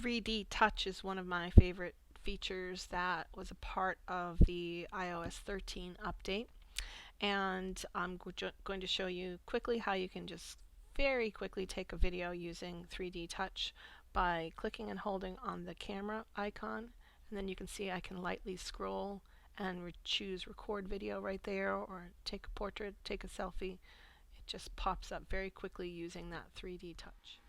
3D touch is one of my favorite features that was a part of the iOS 13 update, and I'm going to show you quickly how you can just very quickly take a video using 3D touch by clicking and holding on the camera icon, and then you can see I can lightly scroll and choose record video right there, or take a portrait, take a selfie. It just pops up very quickly using that 3D touch.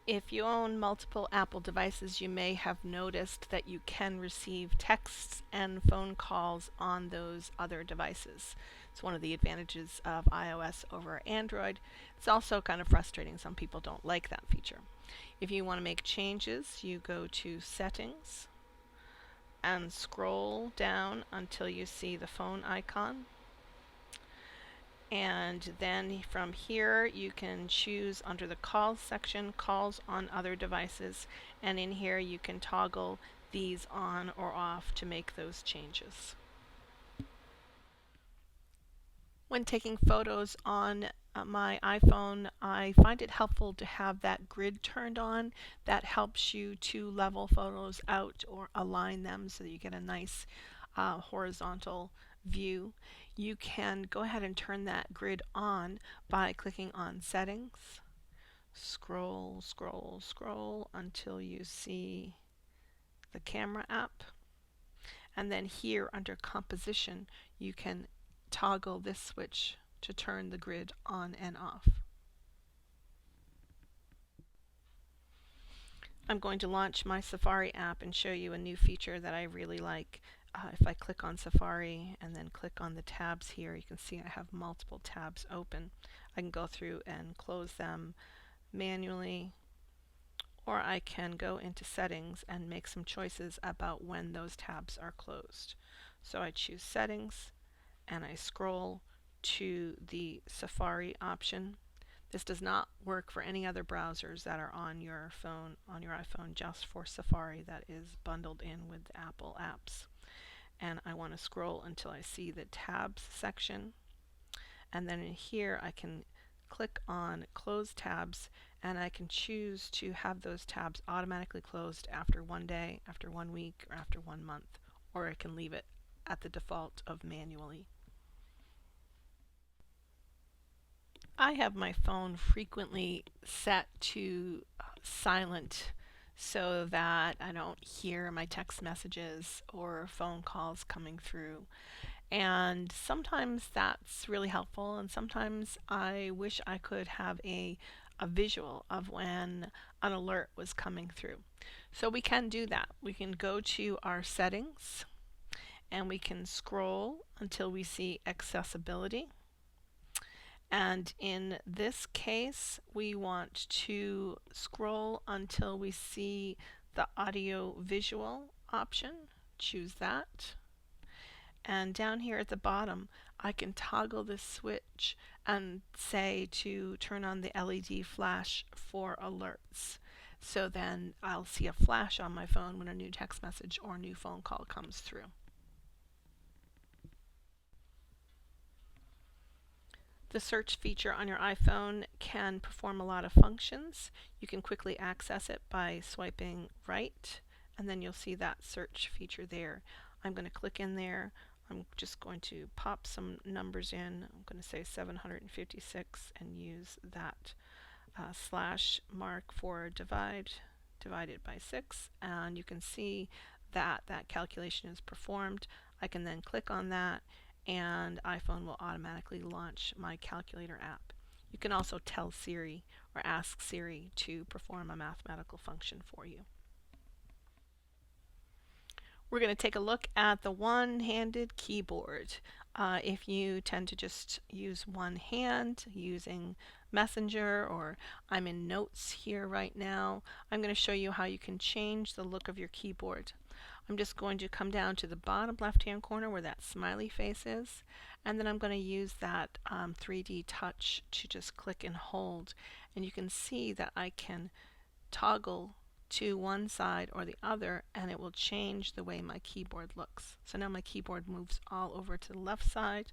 If you own multiple Apple devices, you may have noticed that you can receive texts and phone calls on those other devices. It's one of the advantages of iOS over Android. It's also kind of frustrating. Some people don't like that feature. If you want to make changes, you go to Settings and scroll down until you see the phone icon. And then from here you can choose under the calls section, calls on other devices, and in here you can toggle these on or off to make those changes. When taking photos on my iPhone, I find it helpful to have that grid turned on. That helps you to level photos out or align them so that you get a nice horizontal view. You can go ahead and turn that grid on by clicking on Settings. Scroll, scroll, scroll until you see the camera app. And then here under Composition, you can toggle this switch to turn the grid on and off. I'm going to launch my Safari app and show you a new feature that I really like. If I click on Safari and then click on the tabs here, you can see I have multiple tabs open. I can go through and close them manually, or I can go into Settings and make some choices about when those tabs are closed. So I choose Settings and I scroll to the Safari option. This does not work for any other browsers that are on your phone, on your iPhone, just for Safari. That is bundled in with Apple apps. And I want to scroll until I see the tabs section, and then in here I can click on close tabs, and I can choose to have those tabs automatically closed after 1 day, after 1 week, or after 1 month, or I can leave it at the default of manually. I have my phone frequently set to silent so that I don't hear my text messages or phone calls coming through. And sometimes that's really helpful, and sometimes I wish I could have a visual of when an alert was coming through. So we can do that. We can go to our settings and we can scroll until we see accessibility. And in this case, we want to scroll until we see the audio visual option. Choose that. And down here at the bottom, I can toggle this switch and say to turn on the LED flash for alerts. So then I'll see a flash on my phone when a new text message or new phone call comes through. The search feature on your iPhone can perform a lot of functions. You can quickly access it by swiping right, and then you'll see that search feature there. I'm going to click in there. I'm just going to pop some numbers in. I'm going to say 756 and use that slash mark for divided by 6, and you can see that that calculation is performed. I can then click on that and iPhone will automatically launch my calculator app. You can also tell Siri or ask Siri to perform a mathematical function for you. We're going to take a look at the one-handed keyboard. If you tend to just use one hand using Messenger, or I'm in Notes here right now, I'm going to show you how you can change the look of your keyboard. I'm just going to come down to the bottom left-hand corner where that smiley face is, and then I'm going to use that 3D touch to just click and hold, and you can see that I can toggle to one side or the other, and it will change the way my keyboard looks. So now my keyboard moves all over to the left side.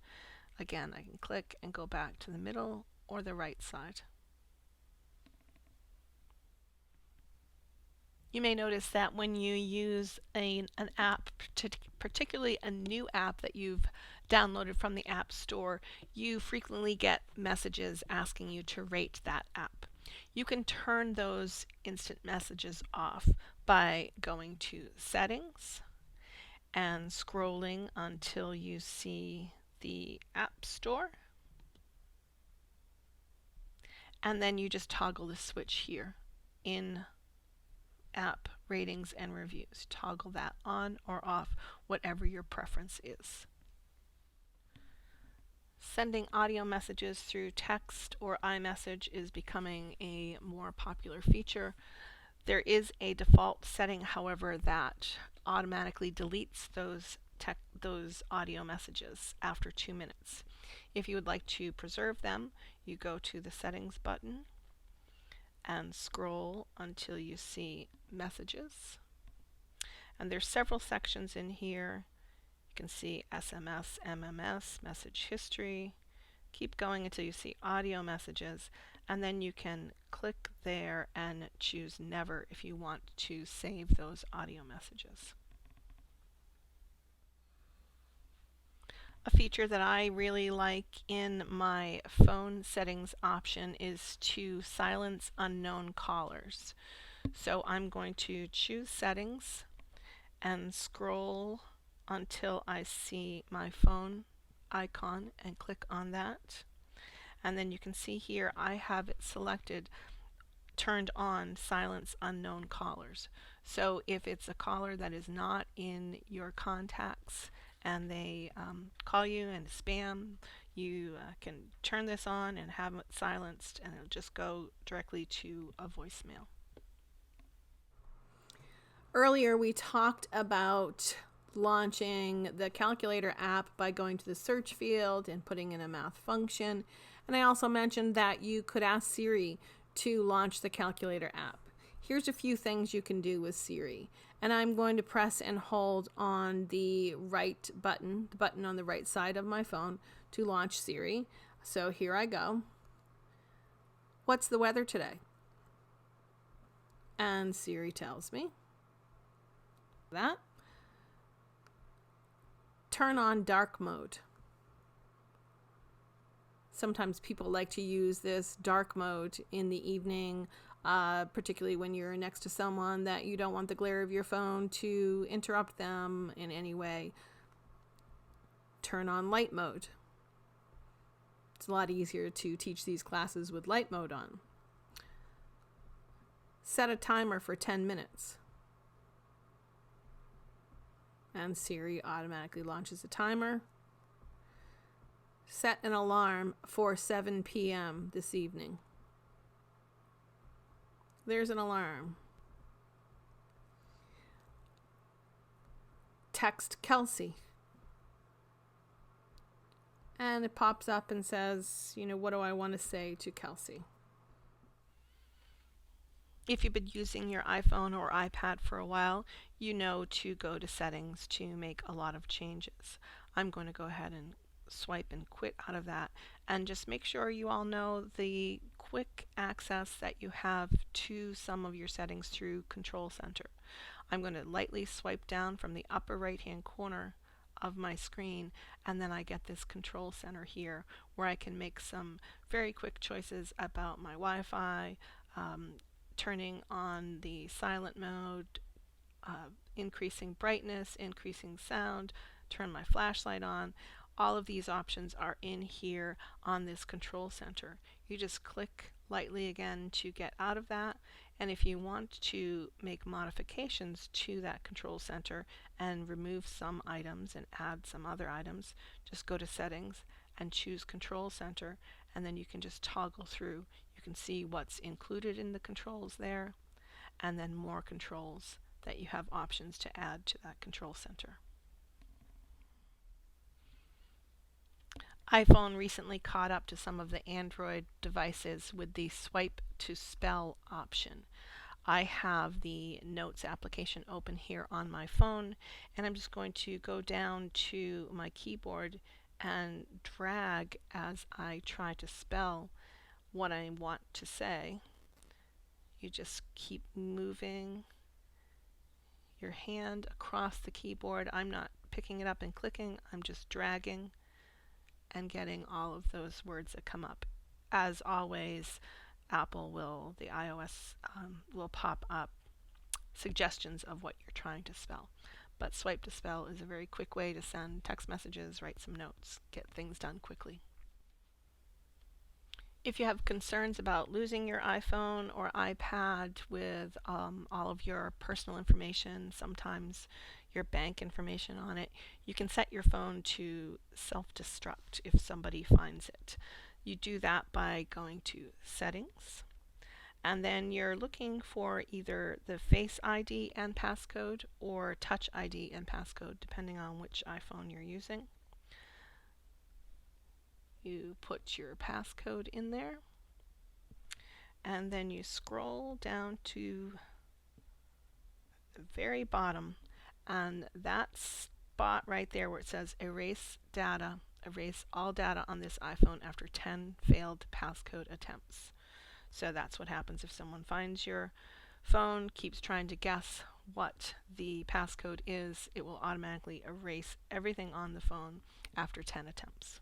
Again, I can click and go back to the middle or the right side. You may notice that when you use an app, particularly a new app that you've downloaded from the App Store, you frequently get messages asking you to rate that app. You can turn those instant messages off by going to Settings and scrolling until you see the App Store. And then you just toggle the switch here in App Ratings and Reviews. Toggle that on or off, whatever your preference is. Sending audio messages through text or iMessage is becoming a more popular feature. There is a default setting, however, that automatically deletes those audio messages after 2 minutes. If you would like to preserve them, you go to the Settings button and scroll until you see Messages. And there's several sections in here. You can see SMS, MMS, Message History. Keep going until you see Audio Messages, and then you can click there and choose Never if you want to save those audio messages. A feature that I really like in my phone settings option is to silence unknown callers. So I'm going to choose Settings and scroll until I see my phone icon and click on that. And then you can see here I have it selected, turned on Silence Unknown Callers. So if it's a caller that is not in your contacts and they call you and spam, you can turn this on and have it silenced, and it'll just go directly to a voicemail. Earlier we talked about launching the calculator app by going to the search field and putting in a math function. And I also mentioned that you could ask Siri to launch the calculator app. Here's a few things you can do with Siri. And I'm going to press and hold on the right button, the button on the right side of my phone, to launch Siri. So here I go. What's the weather today? And Siri tells me that. Turn on dark mode. Sometimes people like to use this dark mode in the evening, particularly when you're next to someone that you don't want the glare of your phone to interrupt them in any way. Turn on light mode. It's a lot easier to teach these classes with light mode on. Set a timer for 10 minutes. And Siri automatically launches a timer. Set an alarm for 7 p.m. this evening. There's an alarm. Text Kelsey. And it pops up and says, what do I want to say to Kelsey? If you've been using your iPhone or iPad for a while, you know to go to Settings to make a lot of changes. I'm going to go ahead and swipe and quit out of that, and just make sure you all know the quick access that you have to some of your settings through Control Center. I'm going to lightly swipe down from the upper right hand corner of my screen, and then I get this Control Center here where I can make some very quick choices about my Wi-Fi, turning on the silent mode, increasing brightness, increasing sound, turn my flashlight on. All of these options are in here on this Control Center. You just click lightly again to get out of that, and if you want to make modifications to that Control Center and remove some items and add some other items, just go to Settings and choose Control Center, and then you can just toggle through. You can see what's included in the controls there, and then more controls that you have options to add to that Control Center. iPhone recently caught up to some of the Android devices with the swipe to spell option. I have the Notes application open here on my phone, and I'm just going to go down to my keyboard and drag as I try to spell what I want to say. You just keep moving your hand across the keyboard. I'm not picking it up and clicking, I'm just dragging and getting all of those words that come up. As always, the iOS will pop up suggestions of what you're trying to spell. But swipe to spell is a very quick way to send text messages, write some notes, get things done quickly. If you have concerns about losing your iPhone or iPad with all of your personal information, sometimes your bank information on it, you can set your phone to self-destruct if somebody finds it. You do that by going to Settings, and then you're looking for either the Face ID and passcode or Touch ID and passcode, depending on which iPhone you're using. You put your passcode in there, and then you scroll down to the very bottom, and that spot right there where it says Erase Data, erase all data on this iPhone after 10 failed passcode attempts. So that's what happens if someone finds your phone, keeps trying to guess what the passcode is, it will automatically erase everything on the phone after 10 attempts.